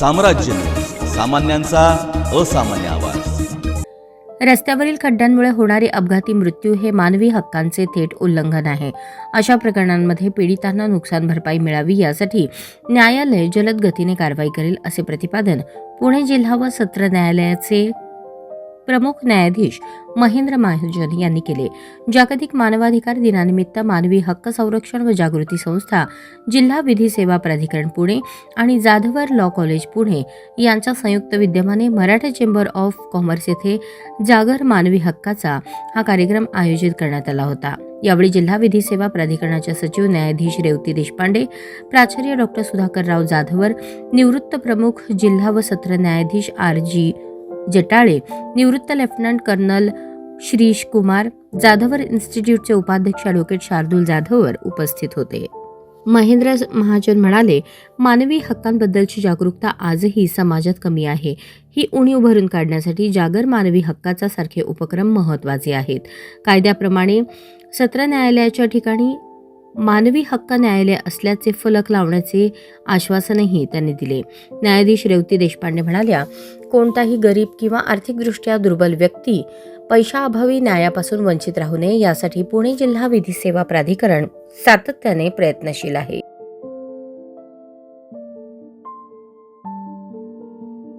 साम्राज्य न्यूज, सामान्यांचा असामान्य आवाज। रस्त्यावरील खड्ड्यांमुळे होणारे अपघाती मृत्यू हे मानवी हक्कांचे थेट उल्लंघन आहे। अशा प्रकरणांमध्ये पीडितांना नुकसान भरपाई मिळावी यासाठी न्यायालय जलद गतीने कारवाई करेल असे प्रतिपादन पुणे जिल्हा व सत्र न्यायालयाचे प्रमुख न्यायाधीश महेंद्र महाजन यांनी केले। जागतिक मानवाधिकार दिनानिमित्त मानवी हक्क संरक्षण व जागृती संस्था, जिल्हा विधी सेवा प्राधिकरण पुणे आणि जाधवर लॉ कॉलेज पुणे यांच्या संयुक्त विद्यमाने मराठा चेंबर ऑफ कॉमर्स येथे जागर मानवी हक्काचा हा कार्यक्रम आयोजित करण्यात आला होता। यावेळी जिल्हा विधी सेवा प्राधिकरणाच्या सचिव न्यायाधीश रेवती देशपांडे, प्राचार्य डॉक्टर सुधाकरराव जाधवर, निवृत्त प्रमुख जिल्हा व सत्र न्यायाधीश RG जटाळे, निवृत्त लेफ्टनंट कर्नल श्रीश कुमार, जाधवर इन्स्टिट्यूटचे उपाध्यक्ष ॲडव्होकेट शार्दूल जाधवर उपस्थित होते। महेंद्र महाजन म्हणाले, मानवी हक्कांबद्दलची जागरूकता आजही समाजात कमी आहे। ही उणीव भरून काढण्यासाठी जागर मानवी हक्काचा सारखे उपक्रम महत्त्वाचे आहेत। कायद्याप्रमाणे सत्र न्यायालयाच्या ठिकाणी मानवी हक्क न्यायालय असल्याचे फलक लावण्याचे आश्वासनही त्यांनी दिले। न्यायाधीश रेवती देशपांडे म्हणाल्या, कोणताही गरीब किंवा आर्थिकदृष्ट्या दुर्बल व्यक्ती पैशाअभावी न्यायापासून वंचित राहू नये यासाठी पुणे जिल्हा विधी सेवा प्राधिकरण सातत्याने प्रयत्नशील आहे।